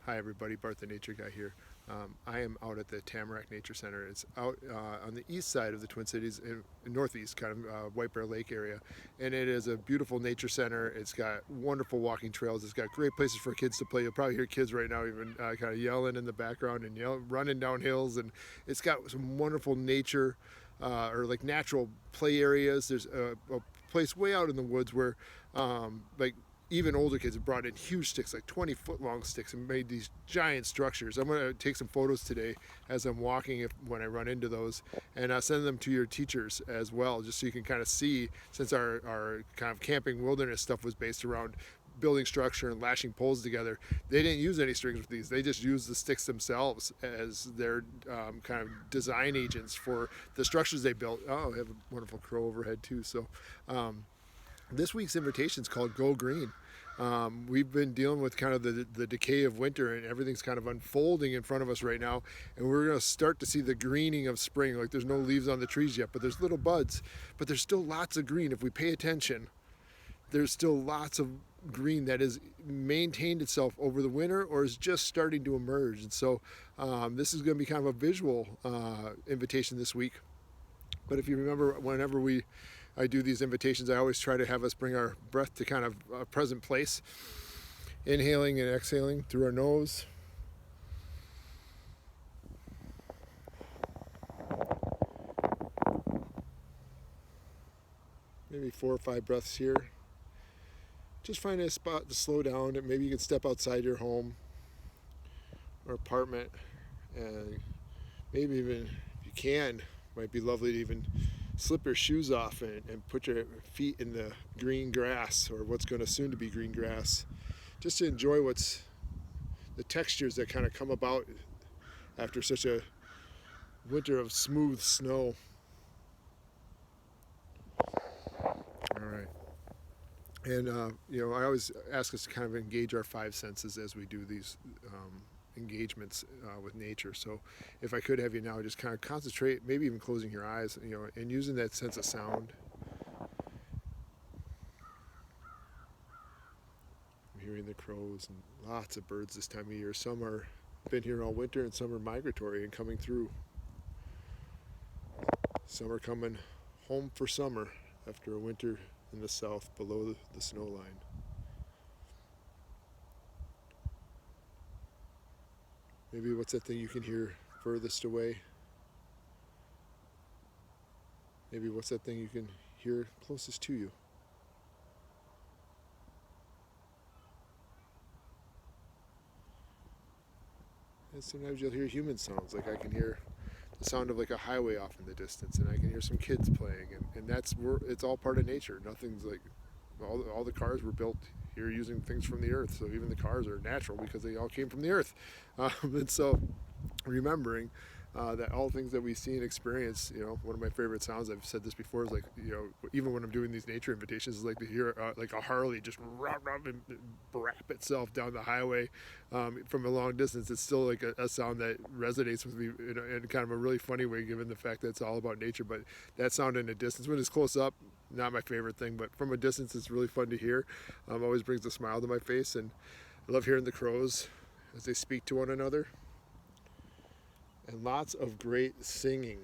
Hi everybody, Bart the Nature Guy here. I am out at the Tamarack Nature Center. It's out on the east side of the Twin Cities, in northeast, kind of White Bear Lake area. And it is a beautiful nature center. It's got wonderful walking trails. It's got great places for kids to play. You'll probably hear kids right now even kind of yelling in the background and running down hills. And it's got some wonderful nature or like natural play areas. There's a place way out in the woods where like even older kids have brought in huge sticks, like 20-foot long sticks, and made these giant structures. I'm going to take some photos today as I'm walking when I run into those, and send them to your teachers as well, just so you can kind of see, since our kind of camping wilderness stuff was based around building structure and lashing poles together. They didn't use any strings with these. They just used the sticks themselves as their kind of design agents for the structures they built. Oh, I have a wonderful crow overhead too. So this week's invitation is called Go Green. We've been dealing with kind of the decay of winter, and everything's kind of unfolding in front of us right now, and we're going to start to see the greening of spring. Like, there's no leaves on the trees yet, but there's little buds, but there's still lots of green. If we pay attention, there's still lots of green that has maintained itself over the winter or is just starting to emerge. And so this is going to be kind of a visual invitation this week. But if you remember, whenever I do these invitations, I always try to have us bring our breath to kind of a present place. Inhaling and exhaling through our nose. Maybe 4 or 5 breaths here. Just find a spot to slow down, and maybe you can step outside your home or apartment, and maybe even, if you can, might be lovely to even slip your shoes off and put your feet in the green grass, or what's going to soon to be green grass, just to enjoy what's the textures that kind of come about after such a winter of smooth snow. All right. And I always ask us to kind of engage our 5 senses as we do these engagements with nature. So if I could have you now just kind of concentrate, maybe even closing your eyes, and using that sense of sound. I'm hearing the crows and lots of birds this time of year. Some are been here all winter, and some are migratory and coming through. Some are coming home for summer after a winter in the south below the snow line. Maybe what's that thing you can hear furthest away? Maybe what's that thing you can hear closest to you? And sometimes you'll hear human sounds, like I can hear the sound of like a highway off in the distance, and I can hear some kids playing, and it's all part of nature. Nothing's like, all the cars were built here using things from the earth, so even the cars are natural because they all came from the earth. And so remembering that all things that we see and experience, one of my favorite sounds, I've said this before, is like, even when I'm doing these nature invitations, is like to hear like a Harley just and brap itself down the highway from a long distance. It's still like a sound that resonates with me in kind of a really funny way, given the fact that it's all about nature. But that sound in a distance, when it's close up, not my favorite thing, but from a distance it's really fun to hear. Always brings a smile to my face, and I love hearing the crows as they speak to one another. And lots of great singing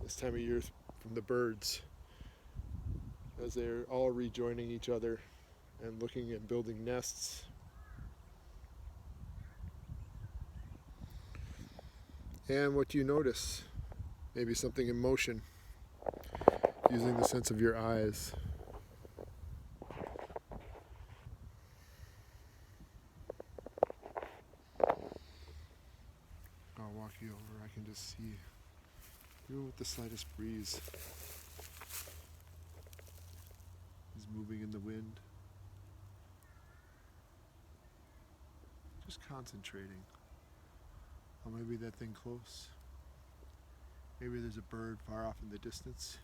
this time of year from the birds as they're all rejoining each other and looking and building nests. And what do you notice? Maybe something in motion, using the sense of your eyes. I'll walk you over. I can just see, even with the slightest breeze, is moving in the wind. Just concentrating on maybe that thing close. Maybe there's a bird far off in the distance.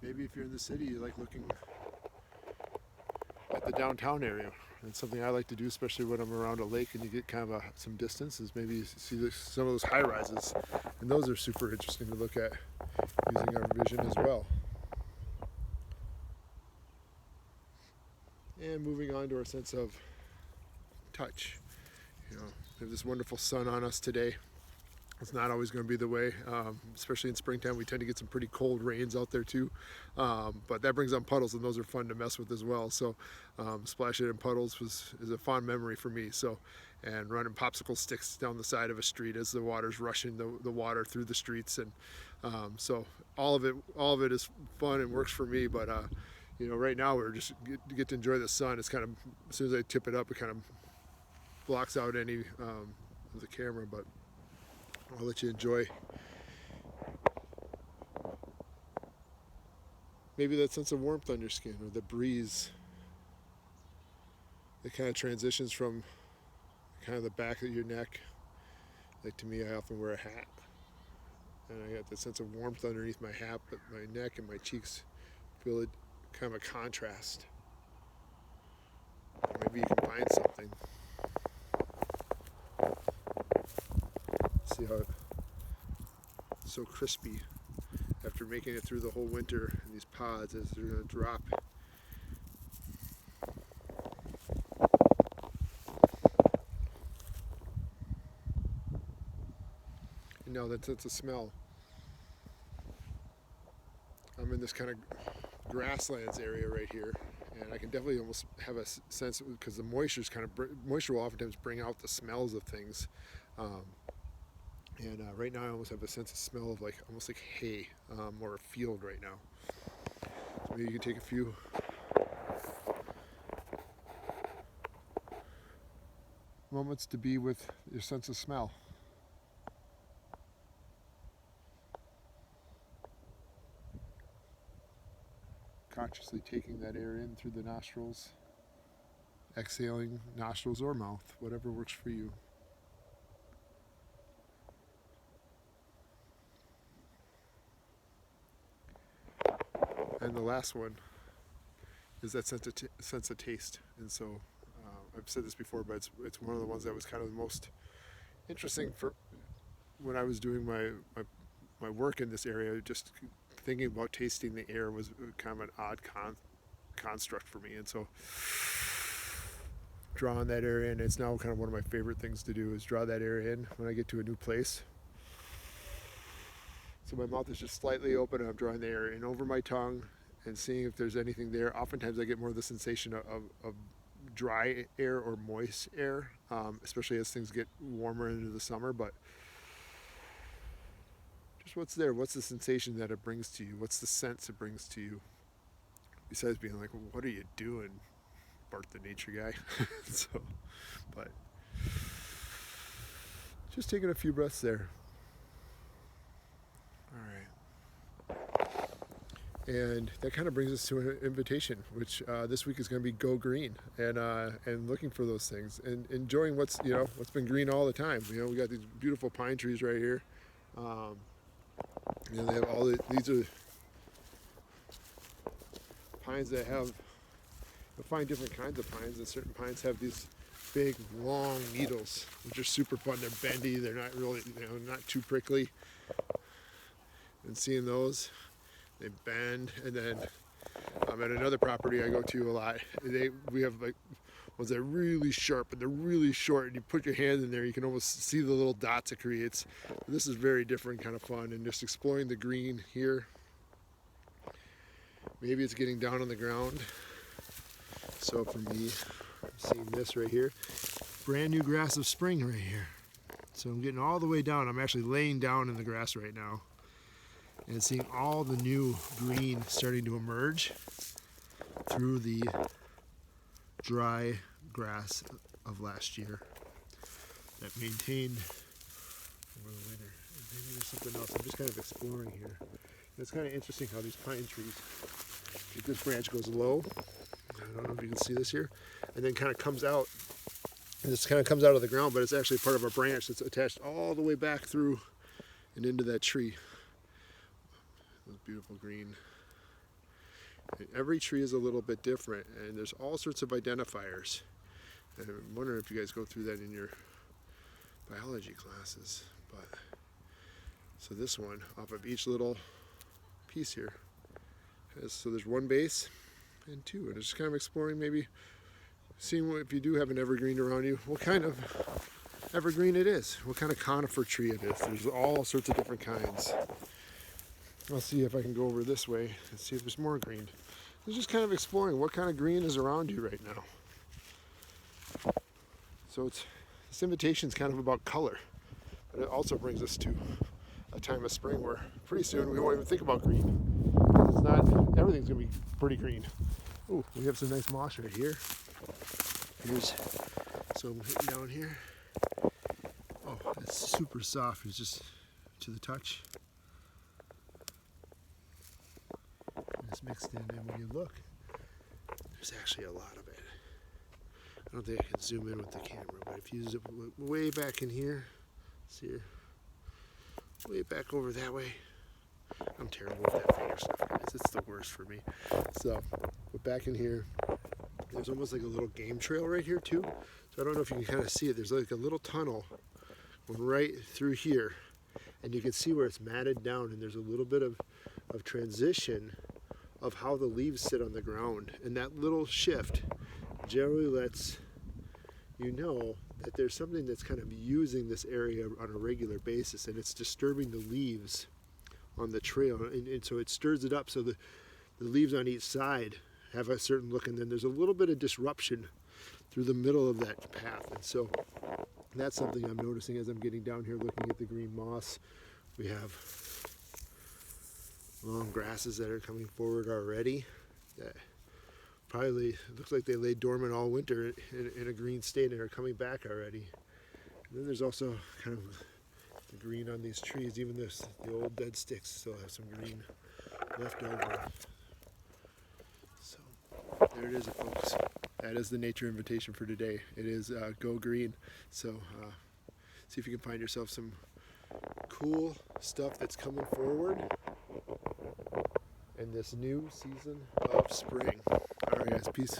Maybe if you're in the city, you like looking at the downtown area. And something I like to do, especially when I'm around a lake and you get kind of some distance, is maybe you see some of those high rises. And those are super interesting to look at using our vision as well. And moving on to our sense of touch. You know, we have this wonderful sun on us today. It's not always going to be the way, especially in springtime. We tend to get some pretty cold rains out there too, but that brings on puddles, and those are fun to mess with as well. So splashing in puddles is a fond memory for me. So, and running popsicle sticks down the side of a street as the water's rushing the water through the streets, and so all of it is fun and works for me. But you know, right now we're just get to enjoy the sun. It's kind of, as soon as I tip it up, it kind of blocks out any of the camera, but I'll let you enjoy maybe that sense of warmth on your skin, or the breeze that kind of transitions from kind of the back of your neck. Like, to me, I often wear a hat, and I got that sense of warmth underneath my hat, but my neck and my cheeks feel it, kind of a contrast. Maybe you can find something. See how it's so crispy after making it through the whole winter in these pods as they're going to drop. And now that's a smell. I'm in this kind of grasslands area right here, and I can definitely almost have a sense, because the moisture will oftentimes bring out the smells of things. And right now I almost have a sense of smell of almost like hay, or a field right now. So maybe you can take a few moments to be with your sense of smell. Consciously taking that air in through the nostrils, exhaling nostrils or mouth, whatever works for you. And the last one is that sense of taste. And so I've said this before, but it's one of the ones that was kind of the most interesting for when I was doing my work in this area. Just thinking about tasting the air was kind of an odd construct for me. And so drawing that air in, it's now kind of one of my favorite things to do, is draw that air in when I get to a new place. So my mouth is just slightly open, and I'm drawing the air in over my tongue and seeing if there's anything there. Oftentimes I get more of the sensation of dry air or moist air, especially as things get warmer into the summer. But just what's there? What's the sensation that it brings to you? What's the sense it brings to you? Besides being like, well, what are you doing, Bart the nature guy? But just taking a few breaths there. All right. And that kind of brings us to an invitation, which this week is going to be go green, and looking for those things and enjoying what's been green all the time. You know, we got these beautiful pine trees right here. You know, they have these are pines that have, you'll find different kinds of pines, and certain pines have these big long needles, which are super fun. They're bendy, they're not really, not too prickly. And seeing those, they bend. And then at another property I go to a lot, we have ones that are really sharp, but they're really short, and you put your hand in there, you can almost see the little dots it creates. This is very different, kind of fun, and just exploring the green here. Maybe it's getting down on the ground. So for me, I'm seeing this right here, brand new grass of spring right here. So I'm getting all the way down. I'm actually laying down in the grass right now and seeing all the new green starting to emerge through the dry grass of last year that maintained over the winter. And maybe there's something else. I'm just kind of exploring here. And it's kind of interesting how these pine trees, this branch goes low. I don't know if you can see this here, and then kind of comes out. And this kind of comes out of the ground, but it's actually part of a branch that's attached all the way back through and into that tree. Those beautiful green. And every tree is a little bit different, and there's all sorts of identifiers. And I'm wondering if you guys go through that in your biology classes. But so this one, off of each little piece here, so there's one base, and 2. And just kind of exploring, maybe seeing what, if you do have an evergreen around you, what kind of evergreen it is, what kind of conifer tree it is. There's all sorts of different kinds. I'll see if I can go over this way and see if there's more green. It's just kind of exploring what kind of green is around you right now. So this invitation is kind of about color, but it also brings us to a time of spring where pretty soon we won't even think about green. It's not, everything's gonna be pretty green. Oh, we have some nice moss right here. Here's some hitting down here. Oh, it's super soft. It's just to the touch. And it's mixed in, and when you look, there's actually a lot of it. I don't think I can zoom in with the camera, but if you zip way back in here, see here, way back over that way. I'm terrible with that finger stuff, guys. It's the worst for me. So, but back in here, there's almost like a little game trail right here too. So I don't know if you can kind of see it. There's like a little tunnel going right through here, and you can see where it's matted down, and there's a little bit of transition of how the leaves sit on the ground. And that little shift generally lets you know that there's something that's kind of using this area on a regular basis, and it's disturbing the leaves on the trail, and so it stirs it up so the leaves on each side have a certain look, and then there's a little bit of disruption through the middle of that path. And so that's something I'm noticing as I'm getting down here looking at the green moss. We have long grasses that are coming forward already that probably looks like they lay dormant all winter in a green state and are coming back already. And then there's also kind of the green on these trees. Even the old dead sticks still have some green left over. So there it is, folks. That is the nature invitation for today. It is go green. So see if you can find yourself some cool stuff that's coming forward in this new season of spring. All right, guys, peace.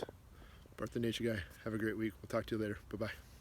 Bart the Nature Guy. Have a great week. We'll talk to you later. Bye-bye.